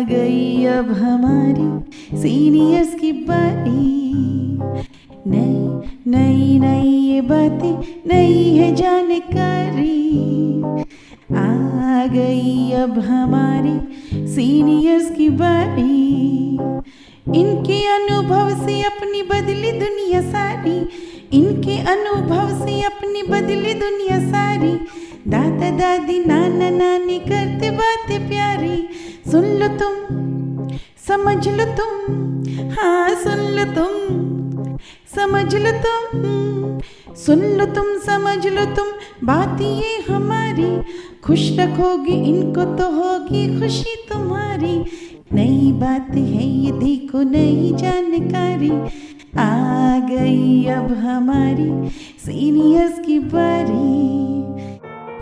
गई अब हमारी सीनियर्स की बारी। नई नई नई ये बातें, नई है जानकारी। आ गई अब हमारी सीनियर्स की बारी। इनके अनुभव से अपनी बदली दुनिया सारी। इनके अनुभव से अपनी बदली दुनिया सारी। दादा दादी नाना नानी करते बातें प्यारी। सुन लो तुम, समझ लो तुम, हाँ सुन लो तुम, समझ लो तुम। सुन लो तुम, समझ लो तुम, बात ये हमारी। खुश रखोगे इनको तो होगी खुशी तुम्हारी। नई बात है ये देखो, नई जानकारी। आ गई अब हमारी सीनियर्स की बारी।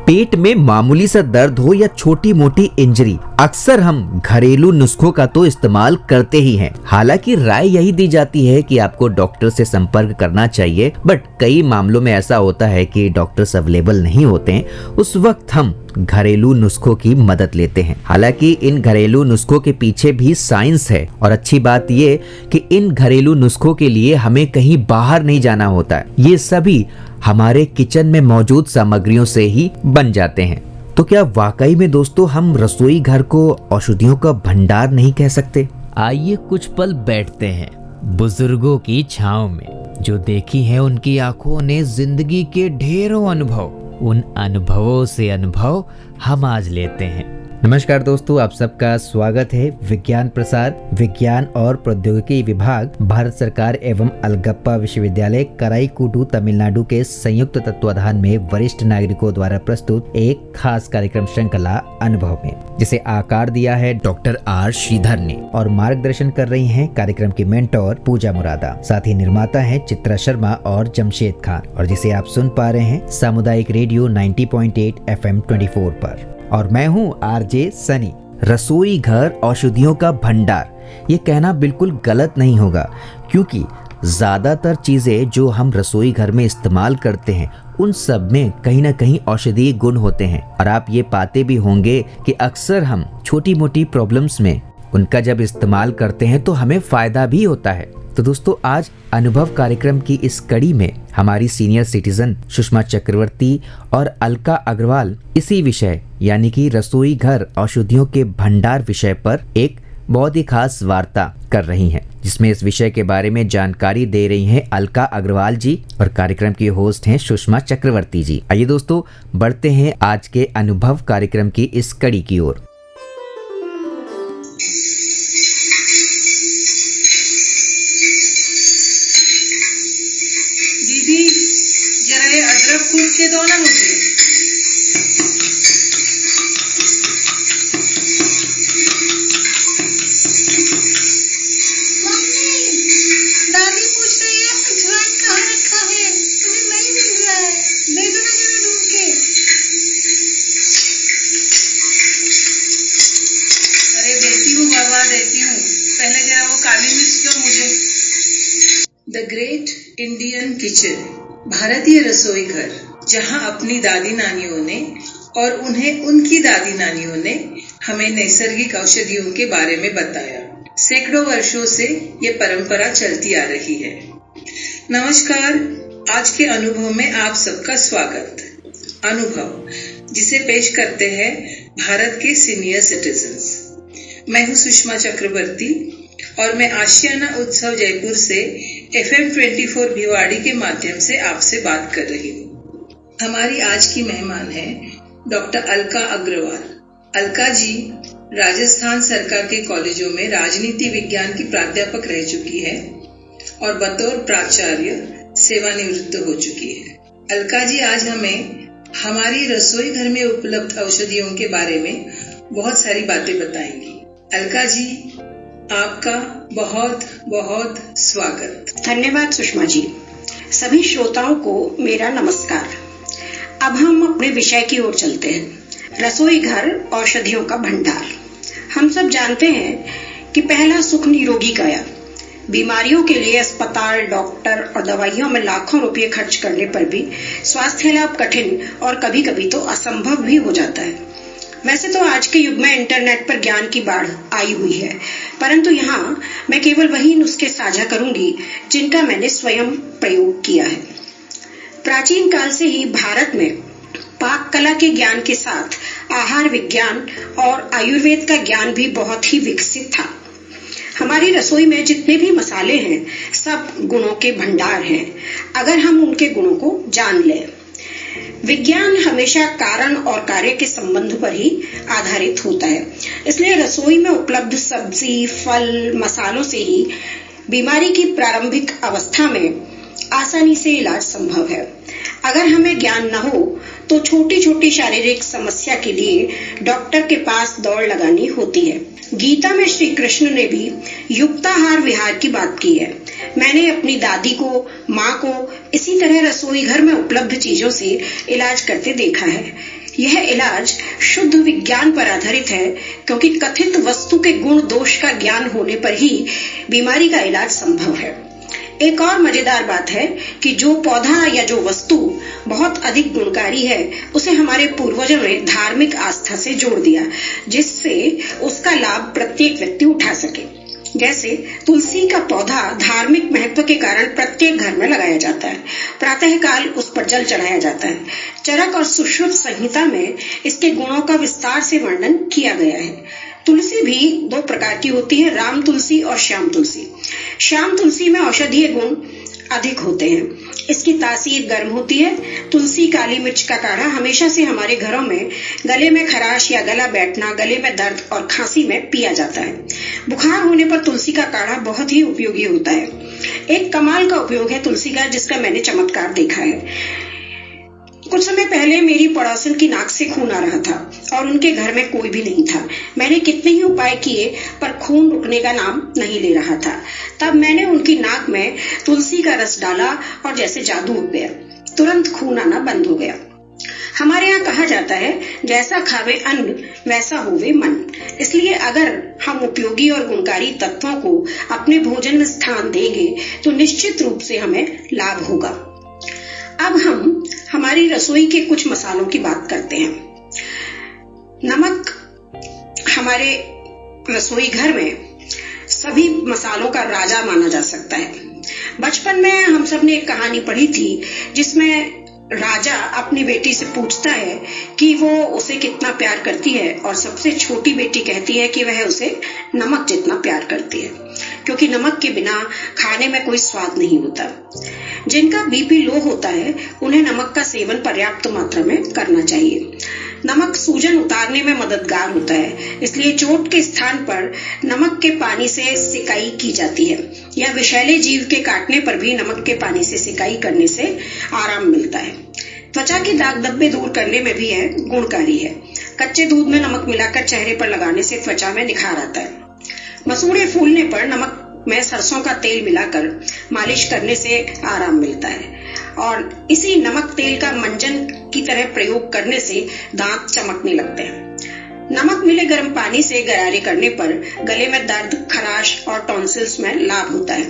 पेट में मामूली सा दर्द हो या छोटी मोटी इंजरी, अक्सर हम घरेलू नुस्खों का तो इस्तेमाल करते ही हैं। हालांकि राय यही दी जाती है कि आपको डॉक्टर से संपर्क करना चाहिए, बट कई मामलों में ऐसा होता है कि डॉक्टर्स अवेलेबल नहीं होते हैं। उस वक्त हम घरेलू नुस्खों की मदद लेते हैं। हालांकि इन घरेलू नुस्खों के पीछे भी साइंस है, और अच्छी बात ये कि इन घरेलू नुस्खों के लिए हमें कहीं बाहर नहीं जाना होता है। ये सभी हमारे किचन में मौजूद सामग्रियों से ही बन जाते हैं। तो क्या वाकई में दोस्तों हम रसोई घर को औषधियों का भंडार नहीं कह सकते? आइए कुछ पल बैठते हैं बुजुर्गों की छांव में। जो देखी है उनकी आंखों ने जिंदगी के ढेरों अनुभव, उन अनुभवों से अनुभव हम आज लेते हैं। नमस्कार दोस्तों, आप सबका स्वागत है विज्ञान प्रसार विज्ञान और प्रौद्योगिकी विभाग, भारत सरकार एवं अलगप्पा विश्वविद्यालय कराईकुडू तमिलनाडु के संयुक्त तत्वाधान में वरिष्ठ नागरिकों द्वारा प्रस्तुत एक खास कार्यक्रम श्रृंखला अनुभव में, जिसे आकार दिया है डॉक्टर आर श्रीधर ने, और मार्गदर्शन कर रही हैं कार्यक्रम की मेंटोर पूजा मुरादा। साथ ही निर्माता हैं चित्रा शर्मा और जमशेद खान, और जिसे आप सुन पा रहे हैं सामुदायिक रेडियो 90.8 FM 24 पर। और मैं हूँ आरजे सनी। रसोई घर औषधियों का भंडार, ये कहना बिल्कुल गलत नहीं होगा, क्योंकि ज्यादातर चीजें जो हम रसोई घर में इस्तेमाल करते हैं उन सब में कहीं ना कहीं औषधीय गुण होते हैं। और आप ये पाते भी होंगे कि अक्सर हम छोटी मोटी प्रॉब्लम्स में उनका जब इस्तेमाल करते हैं तो हमें फायदा भी होता है। तो दोस्तों, आज अनुभव कार्यक्रम की इस कड़ी में हमारी सीनियर सिटीजन सुषमा चक्रवर्ती और अलका अग्रवाल इसी विषय यानी कि रसोई घर औषधियों के भंडार विषय पर एक बहुत ही खास वार्ता कर रही हैं, जिसमें इस विषय के बारे में जानकारी दे रही हैं अलका अग्रवाल जी, और कार्यक्रम की होस्ट हैं सुषमा चक्रवर्ती जी। आइए दोस्तों, बढ़ते हैं आज के अनुभव कार्यक्रम की इस कड़ी की ओर। कूट के दो ना मुझे। मम्मी, दादी पूछ रही है अजवाइन कहाँ रखा है, तुम्हें नहीं मिल रहा है, दे दो ना जरा ढूंढ के। अरे देती हूँ बाबा, देती हूँ, पहले जरा वो काली मिर्च दो मुझे। द ग्रेट इंडियन किचन, भारतीय रसोई घर, जहां अपनी दादी नानियों ने और उन्हें उनकी दादी नानियों ने हमें नैसर्गिक औषधियों के बारे में बताया। सैकड़ों वर्षों से ये परंपरा चलती आ रही है। नमस्कार, आज के अनुभव में आप सबका स्वागत। अनुभव, जिसे पेश करते हैं भारत के सीनियर सिटीजन्स। मैं हूँ सुषमा चक्रवर्ती और मैं आशियाना उत्सव जयपुर से FM 24 भिवाड़ी के माध्यम से आपसे बात कर रही हूँ। हमारी आज की मेहमान है डॉक्टर अलका अग्रवाल। अलका जी राजस्थान सरकार के कॉलेजों में राजनीति विज्ञान की प्राध्यापक रह चुकी है और बतौर प्राचार्य सेवानिवृत्त हो चुकी है। अलका जी आज हमें हमारी रसोई घर में उपलब्ध औषधियों के बारे में बहुत सारी बातें बताएंगी। अलका जी, आपका बहुत बहुत स्वागत। धन्यवाद सुषमा जी। सभी श्रोताओं को मेरा नमस्कार। अब हम अपने विषय की ओर चलते हैं। रसोई घर औषधियों का भंडार। हम सब जानते हैं कि पहला सुख निरोगी काया। बीमारियों के लिए अस्पताल, डॉक्टर और दवाइयों में लाखों रुपए खर्च करने पर भी स्वास्थ्य लाभ कठिन और कभी कभी तो असंभव भी हो जाता है। वैसे तो आज के युग में इंटरनेट पर ज्ञान की बाढ़ आई हुई है, परंतु यहाँ मैं केवल वही नुस्खे साझा करूंगी जिनका मैंने स्वयं प्रयोग किया है। प्राचीन काल से ही भारत में पाक कला के ज्ञान के साथ आहार विज्ञान और आयुर्वेद का ज्ञान भी बहुत ही विकसित था। हमारी रसोई में जितने भी मसाले हैं सब गुणों के भंडार हैं, अगर हम उनके गुणों को जान लें। विज्ञान हमेशा कारण और कार्य के संबंध पर ही आधारित होता है, इसलिए रसोई में उपलब्ध सब्जी, फल, मसालों से ही बीमारी की प्रारंभिक अवस्था में आसानी से इलाज संभव है। अगर हमें ज्ञान न हो तो छोटी छोटी शारीरिक समस्या के लिए डॉक्टर के पास दौड़ लगानी होती है। गीता में श्री कृष्ण ने भी युक्ताहार विहार की बात की है। मैंने अपनी दादी को, माँ को इसी तरह रसोई घर में उपलब्ध चीजों से इलाज करते देखा है। यह इलाज शुद्ध विज्ञान पर आधारित है, क्योंकि कथित वस्तु के गुण दोष का ज्ञान होने पर ही बीमारी का इलाज संभव है। एक और मजेदार बात है कि जो पौधा या जो वस्तु बहुत अधिक गुणकारी है, उसे हमारे पूर्वजों ने धार्मिक आस्था से जोड़ दिया, जिससे उसका लाभ प्रत्येक व्यक्ति उठा सके। जैसे तुलसी का पौधा धार्मिक महत्व के कारण प्रत्येक घर में लगाया जाता है। प्रातः काल उस पर जल चढ़ाया जाता है। चरक और सुश्रुत संहिता में इसके गुणों का विस्तार से वर्णन किया गया है। तुलसी भी दो प्रकार की होती है, राम तुलसी और श्याम तुलसी। श्याम तुलसी में औषधीय गुण अधिक होते हैं। इसकी तासीर गर्म होती है। तुलसी काली मिर्च का काढ़ा हमेशा से हमारे घरों में गले में खराश या गला बैठना, गले में दर्द और खांसी में पिया जाता है। बुखार होने पर तुलसी का काढ़ा बहुत ही उपयोगी होता है। एक कमाल का उपयोग है तुलसी का, जिसका मैंने चमत्कार देखा है। कुछ समय पहले मेरी पड़ोसन की नाक से खून आ रहा था और उनके घर में कोई भी नहीं था। मैंने कितने ही उपाय किए पर खून रुकने का नाम नहीं ले रहा था। तब मैंने उनकी नाक में तुलसी का रस डाला और जैसे जादू हो गया, तुरंत खून आना बंद हो गया। हमारे यहाँ कहा जाता है, जैसा खावे अन्न वैसा होवे मन। इसलिए अगर हम उपयोगी और गुणकारी तत्वों को अपने भोजन में स्थान देंगे तो निश्चित रूप से हमें लाभ होगा। अब हम हमारी रसोई के कुछ मसालों की बात करते हैं। नमक हमारे रसोई घर में सभी मसालों का राजा माना जा सकता है। बचपन में हम सब ने एक कहानी पढ़ी थी जिसमें राजा अपनी बेटी से पूछता है कि वो उसे कितना प्यार करती है, और सबसे छोटी बेटी कहती है कि वह उसे नमक जितना प्यार करती है, क्योंकि नमक के बिना खाने में कोई स्वाद नहीं होता। जिनका बीपी लो होता है उन्हें नमक का सेवन पर्याप्त मात्रा में करना चाहिए। नमक सूजन उतारने में मददगार होता है, इसलिए चोट के स्थान पर नमक के पानी से सिकाई की जाती है, या विषैले जीव के काटने पर भी नमक के पानी से सिकाई करने से आराम मिलता है। त्वचा के दाग धब्बे दूर करने में भी यह गुणकारी है। कच्चे दूध में नमक मिलाकर चेहरे पर लगाने से त्वचा में निखार आता है। मसूड़े फूलने पर नमक में सरसों का तेल मिलाकर मालिश करने से आराम मिलता है, और इसी नमक तेल का मंजन की तरह प्रयोग करने से दांत चमकने लगते हैं। नमक मिले गर्म पानी से गरारे करने पर गले में दर्द, खराश और टॉन्सिल्स में लाभ होता है।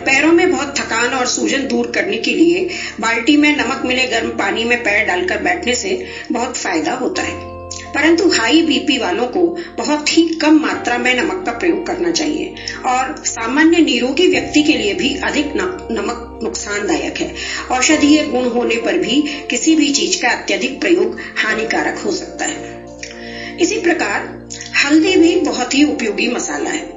पैरों में बहुत थकान और सूजन दूर करने के लिए बाल्टी में नमक मिले गर्म पानी में पैर डालकर बैठने से बहुत फायदा होता है। परंतु हाई बीपी वालों को बहुत ही कम मात्रा में नमक का प्रयोग करना चाहिए, और सामान्य निरोगी व्यक्ति के लिए भी अधिक नमक नुकसानदायक है। औषधीय गुण होने पर भी किसी भी चीज का अत्यधिक प्रयोग हानिकारक हो सकता है। इसी प्रकार हल्दी भी बहुत ही उपयोगी मसाला है।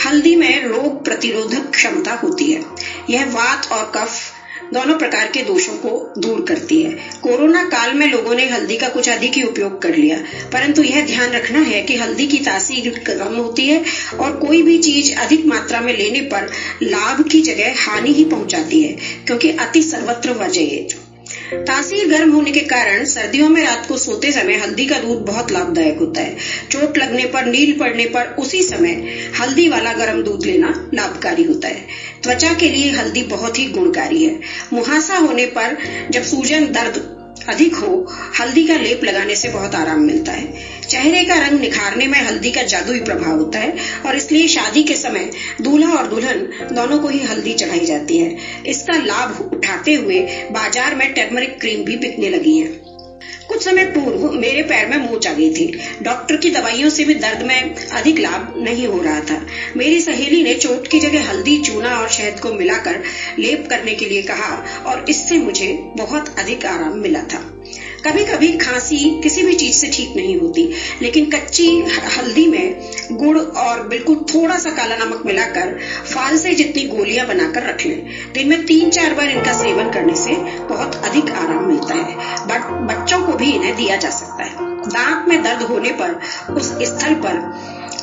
हल्दी में रोग प्रतिरोधक क्षमता होती है। यह वात और कफ दोनों प्रकार के दोषों को दूर करती है। कोरोना काल में लोगों ने हल्दी का कुछ अधिक ही उपयोग कर लिया, परंतु यह ध्यान रखना है कि हल्दी की तासीर कम होती है, और कोई भी चीज अधिक मात्रा में लेने पर लाभ की जगह हानि ही पहुंचाती है, क्योंकि अति सर्वत्र वजयेत। तासीर गर्म होने के कारण सर्दियों में रात को सोते समय हल्दी का दूध बहुत लाभदायक होता है। चोट लगने पर, नील पड़ने पर उसी समय हल्दी वाला गर्म दूध लेना लाभकारी होता है। त्वचा के लिए हल्दी बहुत ही गुणकारी है। मुहासा होने पर, जब सूजन दर्द अधिक हो, हल्दी का लेप लगाने से बहुत आराम मिलता है। चेहरे का रंग निखारने में हल्दी का जादुई प्रभाव होता है, और इसलिए शादी के समय दूल्हा और दुल्हन दोनों को ही हल्दी चढ़ाई जाती है। इसका लाभ उठाते हुए बाजार में टर्मरिक क्रीम भी बिकने लगी है। कुछ समय पूर्व मेरे पैर में मोच आ गई थी। डॉक्टर की दवाइयों से भी दर्द में अधिक लाभ नहीं हो रहा था। मेरी सहेली ने चोट की जगह हल्दी, चूना और शहद को मिलाकर लेप करने के लिए कहा और इससे मुझे बहुत अधिक आराम मिला था। कभी कभी खांसी किसी भी चीज से ठीक नहीं होती, लेकिन कच्ची हल्दी में गुड़ और बिल्कुल थोड़ा सा काला नमक मिलाकर फालसे जितनी गोलियां बनाकर रख लें। दिन में 3-4 बार इनका सेवन करने से बहुत अधिक आराम मिलता है। बच्चों को भी इन्हें दिया जा सकता है। दांत में दर्द होने पर उस स्थल पर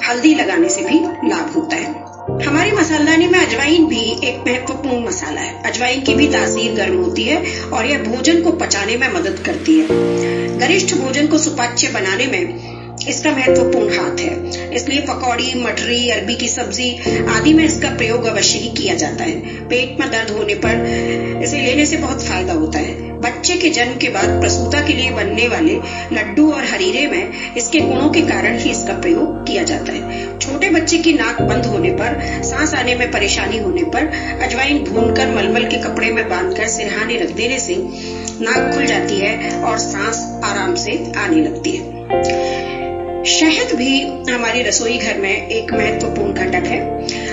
हल्दी लगाने से भी लाभ होता है। हमारी मसालदानी में अजवाइन भी एक महत्वपूर्ण मसाला है। अजवाइन की भी तासीर गर्म होती है और यह भोजन को पचाने में मदद करती है। गरिष्ठ भोजन को सुपाच्य बनाने में इसका महत्वपूर्ण हाथ है। इसलिए पकौड़ी, मठरी, अरबी की सब्जी आदि में इसका प्रयोग अवश्य ही किया जाता है। पेट में दर्द होने पर इसे लेने से बहुत फायदा होता है। बच्चे के जन्म के बाद प्रसूता के लिए बनने वाले लड्डू और हरीरे में इसके गुणों के कारण ही इसका प्रयोग किया जाता है। छोटे बच्चे की नाक बंद होने पर, सांस आने में परेशानी होने पर अजवाइन भूनकर मलमल के कपड़े में बांधकर सिरहाने रख देने से नाक खुल जाती है और सांस आराम से आने लगती है। शहद भी हमारी रसोई घर में एक महत्वपूर्ण घटक है।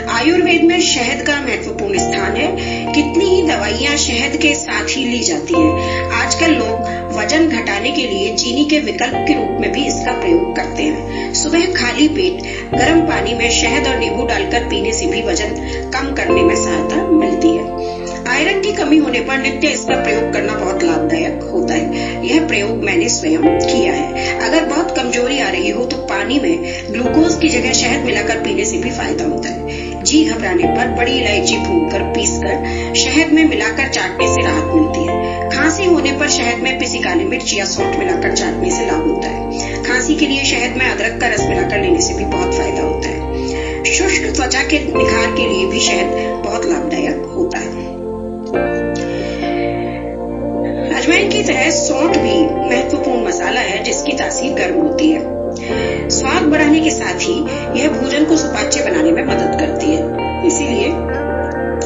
आयुर्वेद में शहद का महत्वपूर्ण स्थान है। कितनी ही दवाइयां शहद के साथ ही ली जाती हैं। आजकल लोग वजन घटाने के लिए चीनी के विकल्प के रूप में भी इसका प्रयोग करते हैं। सुबह खाली पेट गर्म पानी में शहद और नींबू डालकर पीने से भी वजन कम करने में सहायता मिलती है। आयरन की कमी होने पर नित्य इसका प्रयोग करना बहुत लाभदायक होता है। यह प्रयोग मैंने स्वयं किया है। अगर बहुत कमजोरी आ रही हो तो पानी में ग्लूकोज की जगह शहद मिलाकर पीने से भी फायदा होता है। जी घबराने पर बड़ी इलायची भूनकर पीसकर शहद में मिलाकर चाटने से राहत मिलती है। खांसी होने पर शहद में पिसी काली मिर्च या सौंठ मिलाकर चाटने से लाभ होता है। खांसी के लिए शहद में अदरक का रस मिलाकर लेने से भी बहुत फायदा होता है। शुष्क त्वचा के निखार के लिए भी शहद बहुत लाभदायक होता है। अजवाइन की तरह सौंठ भी महत्वपूर्ण मसाला है जिसकी तासीर गर्म होती है। स्वाद बढ़ाने के साथ ही यह भोजन को सुपाच्य बनाने में मदद करती है। इसीलिए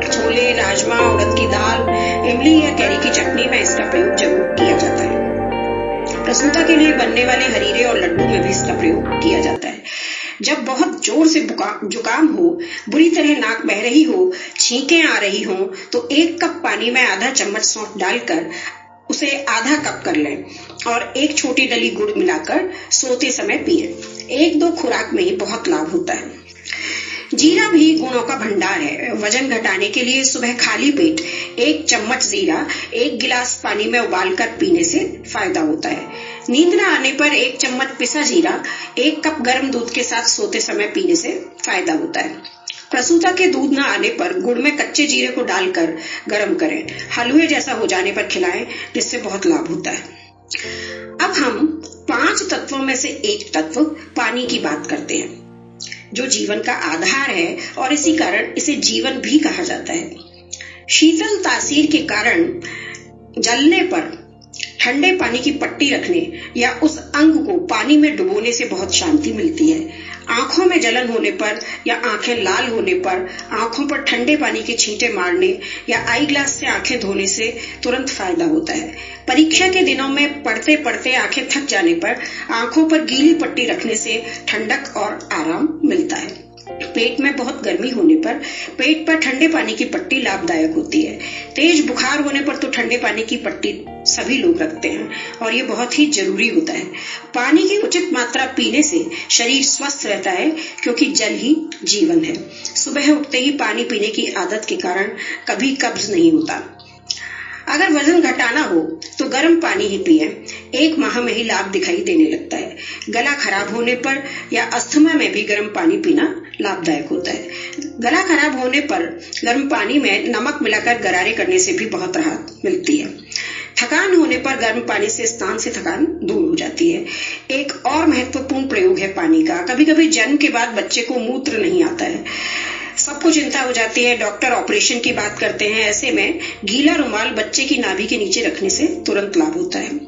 छोले, राजमा, उड़द की दाल, इमली या कैरी की चटनी में इसका प्रयोग जरूर किया जाता है। प्रसूता के लिए बनने वाले हरीरे और लड्डू में भी इसका प्रयोग किया जाता है। जब बहुत जोर से जुकाम हो, बुरी तरह नाक बह रही हो, छींकें आ रही हो, तो 1 कप पानी में आधा चम्मच सौंठ डालकर उसे आधा कप कर लें और 1 छोटी डली गुड़ मिलाकर सोते समय पिएं। 1-2 खुराक में ही बहुत लाभ होता है। जीरा भी गुणों का भंडार है। वजन घटाने के लिए सुबह खाली पेट 1 चम्मच जीरा 1 गिलास पानी में उबालकर पीने से फायदा होता है। नींद न आने पर 1 चम्मच पिसा जीरा 1 कप गर्म दूध के साथ सोते समय पीने से फायदा होता है। प्रसूता के दूध न आने पर गुड़ में कच्चे जीरे को डालकर गर्म करें। हलवे जैसा हो जाने पर खिलाएं, जिससे बहुत लाभ होता है। अब हम 5 तत्वों में से एक तत्व पानी की बात करते हैं, जो जीवन का आधार है और इसी कारण इसे जीवन भी कहा जाता है। शीतल तासीर के कारण जलने पर ठंडे पानी की पट्टी रखने या उस अंग को पानी में डुबोने से बहुत शांति मिलती है। आंखों में जलन होने पर या आंखें लाल होने पर आंखों पर ठंडे पानी के छींटे मारने या आई ग्लास से आंखें धोने से तुरंत फायदा होता है। परीक्षा के दिनों में पढ़ते पढ़ते आंखें थक जाने पर आंखों पर गीली पट्टी रखने से ठंडक और आराम मिलता है। पेट में बहुत गर्मी होने पर पेट पर ठंडे पानी की पट्टी लाभदायक होती है। तेज बुखार होने पर तो ठंडे पानी की पट्टी सभी लोग रखते हैं और ये बहुत ही जरूरी होता है। पानी की उचित मात्रा पीने से शरीर स्वस्थ रहता है, क्योंकि जल ही जीवन है। सुबह उठते ही पानी पीने की आदत के कारण कभी कब्ज नहीं होता। अगर वजन घटाना हो तो गर्म पानी ही पिएं। 1 माह में ही लाभ दिखाई देने लगता है। गला खराब होने पर या अस्थमा में भी गर्म पानी पीना लाभदायक होता है। गला खराब होने पर गर्म पानी में नमक मिलाकर गरारे करने से भी बहुत राहत मिलती है। थकान होने पर गर्म पानी से स्नान से थकान दूर हो जाती है। एक और महत्वपूर्ण प्रयोग है पानी का। कभी कभी जन्म के बाद बच्चे को मूत्र नहीं आता है, सबको चिंता हो जाती है। डॉक्टर ऑपरेशन की बात करते हैं। ऐसे में गीला रुमाल बच्चे की नाभि के नीचे रखने से तुरंत लाभ होता है।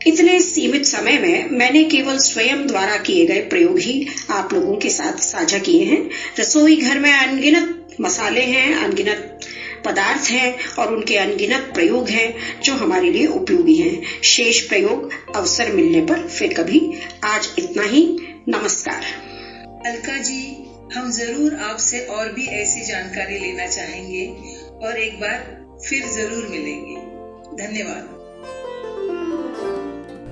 इतने सीमित समय में मैंने केवल स्वयं द्वारा किए गए प्रयोग ही आप लोगों के साथ साझा किए हैं। रसोई घर में अनगिनत मसाले हैं, अनगिनत पदार्थ हैं और उनके अनगिनत प्रयोग हैं जो हमारे लिए उपयोगी हैं। शेष प्रयोग अवसर मिलने पर फिर कभी। आज इतना ही। नमस्कार। अलका जी, हम जरूर आपसे और भी ऐसी जानकारी लेना चाहेंगे और एक बार फिर जरूर मिलेंगे। धन्यवाद।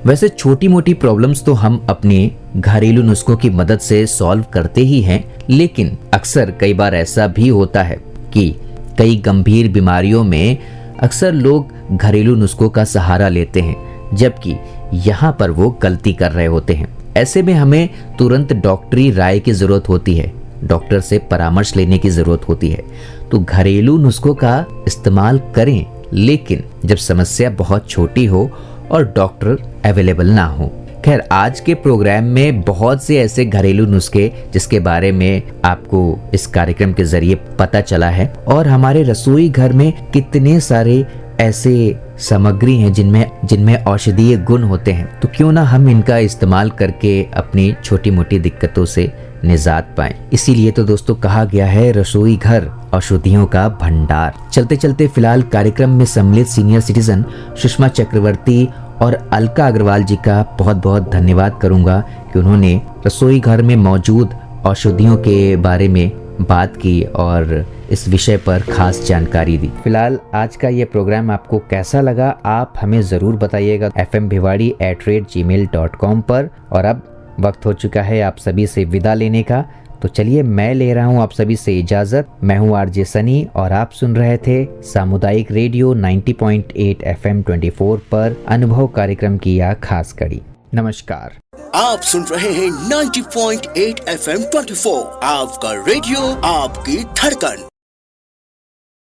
वैसे छोटी मोटी प्रॉब्लम्स तो हम अपने घरेलू नुस्खों की मदद से सॉल्व करते ही हैं, लेकिन अक्सर कई बार ऐसा भी होता है कि कई गंभीर बीमारियों में अक्सर लोग घरेलू नुस्खों का सहारा लेते हैं, जबकि यहाँ पर वो गलती कर रहे होते हैं। ऐसे में हमें तुरंत डॉक्टरी राय की जरूरत होती है, डॉक्टर से परामर्श लेने की जरूरत होती है। तो घरेलू नुस्खों का इस्तेमाल करें, लेकिन जब समस्या बहुत छोटी हो और डॉक्टर अवेलेबल ना हो। खैर, आज के प्रोग्राम में बहुत से ऐसे घरेलू नुस्खे जिसके बारे में आपको इस कार्यक्रम के जरिए पता चला है, और हमारे रसोई घर में कितने सारे ऐसे सामग्री हैं जिनमें औषधीय गुण होते हैं। तो क्यों ना हम इनका इस्तेमाल करके अपनी छोटी मोटी दिक्कतों से निजात पाएं। इसीलिए तो दोस्तों कहा गया है रसोई घर औषधियों का भंडार। चलते चलते फिलहाल कार्यक्रम में सम्मिलित सीनियर सिटीजन सुषमा चक्रवर्ती और अलका अग्रवाल जी का बहुत बहुत धन्यवाद करूंगा कि उन्होंने रसोई घर में मौजूद औषधियों के बारे में बात की और इस विषय पर खास जानकारी दी। फिलहाल आज का ये प्रोग्राम आपको कैसा लगा, आप हमें ज़रूर बताइएगा fmbhiwadi@gmail.com पर। और अब वक्त हो चुका है आप सभी से विदा लेने का, तो चलिए मैं ले रहा हूँ आप सभी से इजाज़त। मैं हूँ आरजे सनी और आप सुन रहे थे सामुदायिक रेडियो 90.8 FM 24 पर अनुभव कार्यक्रम की यह खास कड़ी। नमस्कार। आप सुन रहे हैं 90.8 FM 24, आपका रेडियो, आपकी धड़कन।